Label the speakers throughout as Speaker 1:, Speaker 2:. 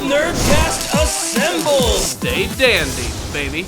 Speaker 1: Nerdcast assemble!
Speaker 2: Stay dandy, baby.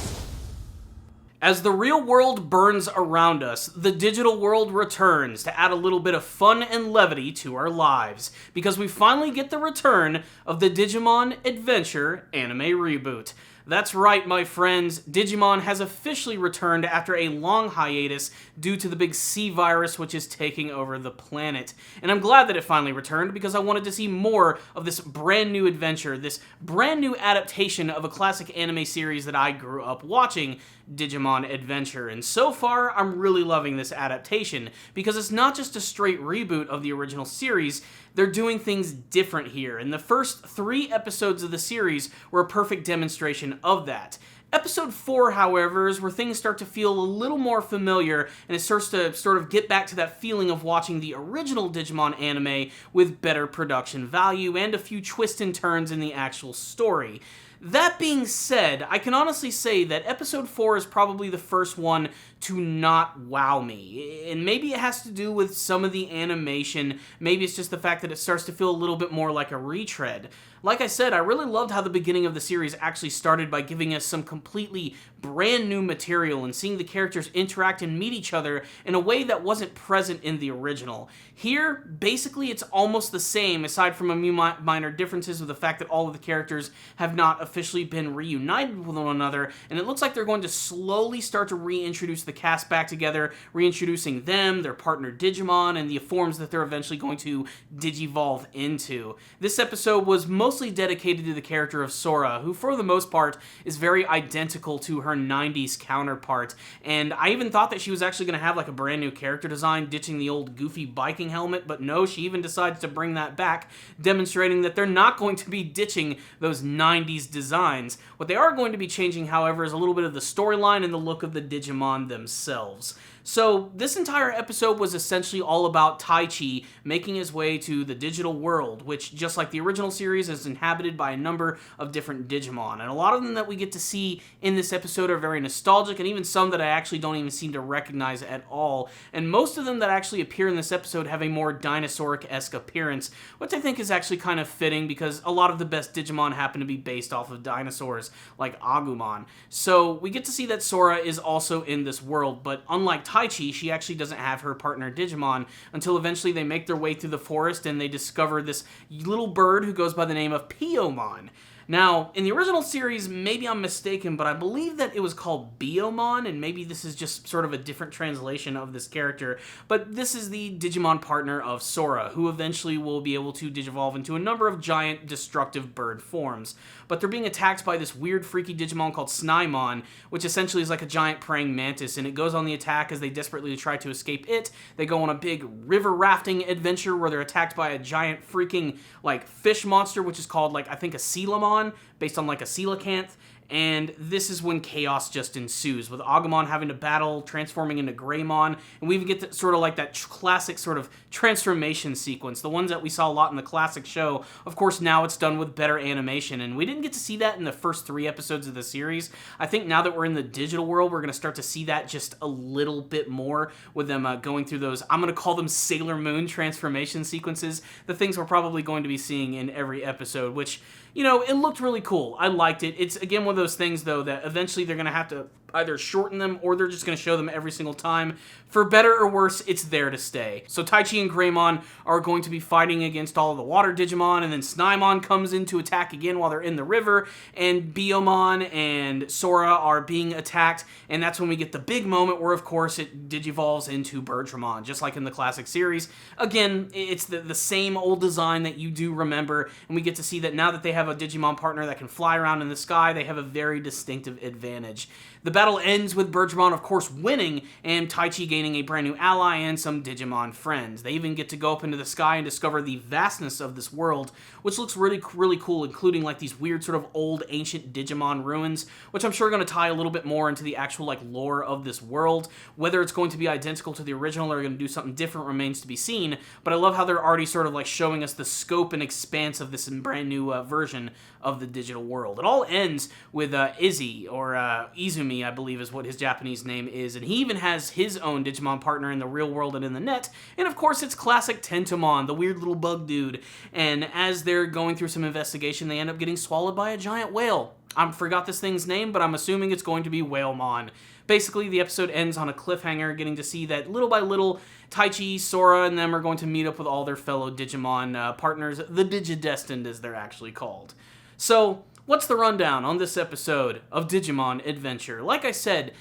Speaker 2: As the real world burns around us, the digital world returns to add a little bit of fun and levity to our lives, because we finally get the return of the Digimon Adventure anime reboot. That's right, my friends, Digimon has officially returned after a long hiatus due to the big sea virus which is taking over the planet. And I'm glad that it finally returned because I wanted to see more of this brand new adventure, this brand new adaptation of a classic anime series that I grew up watching, Digimon Adventure. And so far, I'm really loving this adaptation because it's not just a straight reboot of the original series, they're doing things different here, and the first 3 episodes of the series were a perfect demonstration of that. Episode 4, however, is where things start to feel a little more familiar, and it starts to sort of get back to that feeling of watching the original Digimon anime with better production value and a few twists and turns in the actual story. That being said, I can honestly say that episode 4 is probably the first one to not wow me. And maybe it has to do with some of the animation, maybe it's just the fact that it starts to feel a little bit more like a retread. Like I said, I really loved how the beginning of the series actually started by giving us some completely brand new material and seeing the characters interact and meet each other in a way that wasn't present in the original. Here, basically it's almost the same, aside from a few minor differences with the fact that all of the characters have not officially been reunited with one another, and it looks like they're going to slowly start to reintroduce the cast back together, reintroducing them, their partner Digimon, and the forms that they're eventually going to digivolve into. This episode was mostly dedicated to the character of Sora, who for the most part is very identical to her 90s counterpart, and I even thought that she was actually going to have like a brand new character design, ditching the old goofy biking helmet, but no, she even decides to bring that back, demonstrating that they're not going to be ditching those 90s designs. What they are going to be changing, however, is a little bit of the storyline and the look of the Digimon themselves. So this entire episode was essentially all about Taichi making his way to the digital world, which, just like the original series, is inhabited by a number of different Digimon. And a lot of them that we get to see in this episode are very nostalgic, and even some that I actually don't even seem to recognize at all. And most of them that actually appear in this episode have a more dinosauric-esque appearance, which I think is actually kind of fitting because a lot of the best Digimon happen to be based off of dinosaurs, like Agumon. So we get to see that Sora is also in this world, but unlike Taichi, she actually doesn't have her partner Digimon until eventually they make their way through the forest and they discover this little bird who goes by the name of Piyomon. Now, in the original series, maybe I'm mistaken, but I believe that it was called Piyomon, and maybe this is just sort of a different translation of this character, but this is the Digimon partner of Sora, who eventually will be able to digivolve into a number of giant, destructive bird forms. But they're being attacked by this weird, freaky Digimon called Snomint, which essentially is like a giant praying mantis, and it goes on the attack as they desperately try to escape it. They go on a big river rafting adventure where they're attacked by a giant freaking, like, fish monster, which is called, like, I think a Coelamon, based on like a coelacanth, and this is when chaos just ensues, with Agumon having to battle, transforming into Greymon, and we even get sort of like that classic sort of transformation sequence, the ones that we saw a lot in the classic show. Of course, now it's done with better animation, and we didn't get to see that in the first 3 episodes of the series. I think now that we're in the digital world, we're going to start to see that just a little bit more, with them going through those, I'm going to call them Sailor Moon transformation sequences, the things we're probably going to be seeing in every episode, which, you know, it looked really cool. I liked it. It's, again, one of those things, though, that eventually they're going to have to either shorten them or they're just going to show them every single time. For better or worse, it's there to stay. So Taichi and Greymon are going to be fighting against all of the water Digimon, and then Snomint comes in to attack again while they're in the river, and Piyomon and Sora are being attacked, and that's when we get the big moment where, of course, it digivolves into Birdramon, just like in the classic series. Again, it's the same old design that you do remember, and we get to see that now that they have a Digimon partner that can fly around in the sky, they have a very distinctive advantage. The battle ends with Birdramon, of course, winning, and Taichi gaining a brand new ally and some Digimon friends. They even get to go up into the sky and discover the vastness of this world, which looks really, really cool, including like these weird sort of old ancient Digimon ruins, which I'm sure are going to tie a little bit more into the actual like lore of this world. Whether it's going to be identical to the original or going to do something different remains to be seen, but I love how they're already sort of like showing us the scope and expanse of this brand new version of the digital world. It all ends with Izzy, or Izumi, I believe is what his Japanese name is, and he even has his own Digimon partner in the real world and in the net, and of course it's classic Tentomon, the weird little bug dude, and as they're going through some investigation, they end up getting swallowed by a giant whale. I forgot this thing's name, but I'm assuming it's going to be Whalemon. Basically, the episode ends on a cliffhanger, getting to see that little by little, Taichi, Sora, and them are going to meet up with all their fellow Digimon partners, the Digidestined as they're actually called. So, what's the rundown on this episode of Digimon Adventure? Like I said,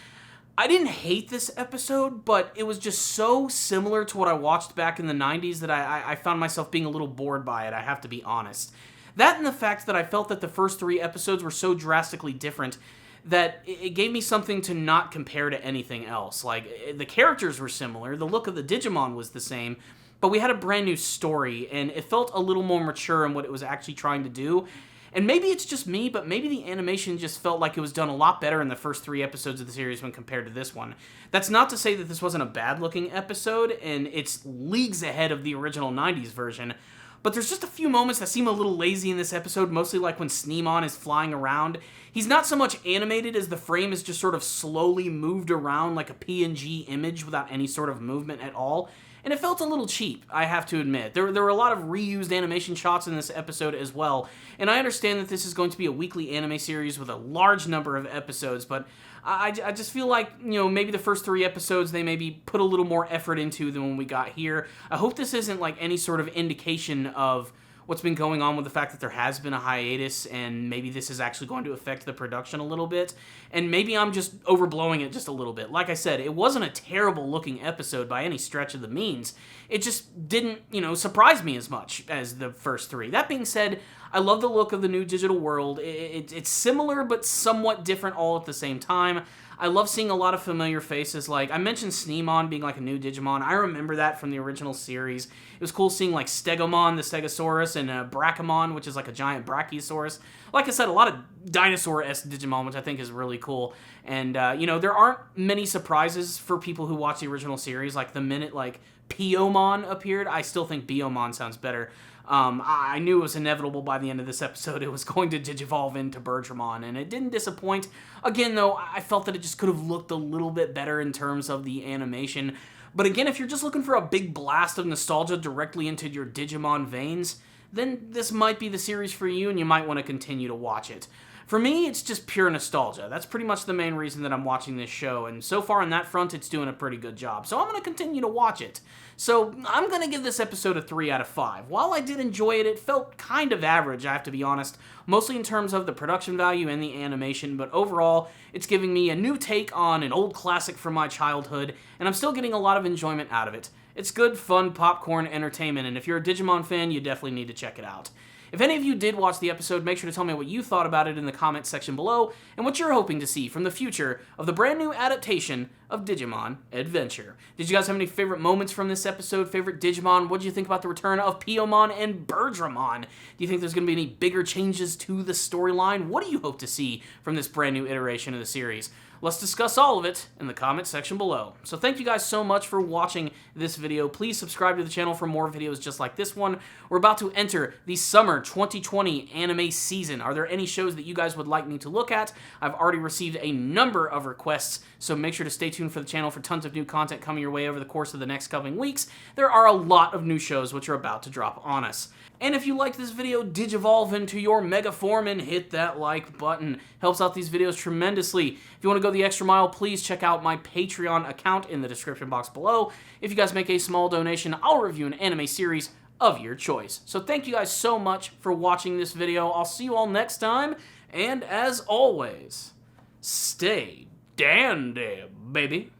Speaker 2: I didn't hate this episode, but it was just so similar to what I watched back in the 90s that I found myself being a little bored by it, I have to be honest. That and the fact that I felt that the first 3 episodes were so drastically different that it gave me something to not compare to anything else. Like, the characters were similar, the look of the Digimon was the same, but we had a brand new story, and it felt a little more mature in what it was actually trying to do. And maybe it's just me, but maybe the animation just felt like it was done a lot better in the first 3 episodes of the series when compared to this one. That's not to say that this wasn't a bad-looking episode, and it's leagues ahead of the original 90s version, but there's just a few moments that seem a little lazy in this episode, mostly like when Snomint is flying around. He's not so much animated as the frame is just sort of slowly moved around like a PNG image without any sort of movement at all. And it felt a little cheap, I have to admit. There were a lot of reused animation shots in this episode as well, and I understand that this is going to be a weekly anime series with a large number of episodes, but I just feel like, you know, maybe the first 3 episodes they maybe put a little more effort into than when we got here. I hope this isn't like any sort of indication of what's been going on with the fact that there has been a hiatus, and maybe this is actually going to affect the production a little bit, and maybe I'm just overblowing it just a little bit. Like I said, it wasn't a terrible looking episode by any stretch of the means. It just didn't, you know, surprise me as much as the first 3. That being said, I love the look of the new digital world. It's similar but somewhat different all at the same time. I love seeing a lot of familiar faces. Like, I mentioned Snomint being like a new Digimon. I remember that from the original series. It was cool seeing like Stegomon, the Stegosaurus, and Brachymon, which is like a giant Brachiosaurus. Like I said, a lot of dinosaur-esque Digimon, which I think is really cool. And, you know, there aren't many surprises for people who watch the original series. Like, the minute, like, Piyomon appeared, I still think Biomon sounds better. I knew it was inevitable by the end of this episode. It was going to digivolve into Birdramon, and it didn't disappoint. Again, though, I felt that it just could have looked a little bit better in terms of the animation. But again, if you're just looking for a big blast of nostalgia directly into your Digimon veins, then this might be the series for you, and you might want to continue to watch it. For me, it's just pure nostalgia. That's pretty much the main reason that I'm watching this show, and so far on that front, it's doing a pretty good job. So I'm going to continue to watch it. So I'm going to give this episode a 3 out of 5. While I did enjoy it, it felt kind of average, I have to be honest, mostly in terms of the production value and the animation, but overall, it's giving me a new take on an old classic from my childhood, and I'm still getting a lot of enjoyment out of it. It's good, fun, popcorn entertainment, and if you're a Digimon fan, you definitely need to check it out. If any of you did watch the episode, make sure to tell me what you thought about it in the comments section below, and what you're hoping to see from the future of the brand new adaptation of Digimon Adventure. Did you guys have any favorite moments from this episode, favorite Digimon? What did you think about the return of Piyomon and Birdramon? Do you think there's going to be any bigger changes to the storyline? What do you hope to see from this brand new iteration of the series? Let's discuss all of it in the comments section below. So thank you guys so much for watching this video. Please subscribe to the channel for more videos just like this one. We're about to enter the summer 2020 anime season. Are there any shows that you guys would like me to look at? I've already received a number of requests, so make sure to stay tuned for the channel for tons of new content coming your way over the course of the next coming weeks. There are a lot of new shows which are about to drop on us. And if you liked this video, digivolve into your mega form and hit that like button. Helps out these videos tremendously. If you want to go the extra mile, please check out my Patreon account in the description box below. If you guys make a small donation, I'll review an anime series of your choice. So thank you guys so much for watching this video. I'll see you all next time, and as always, stay dandy, baby.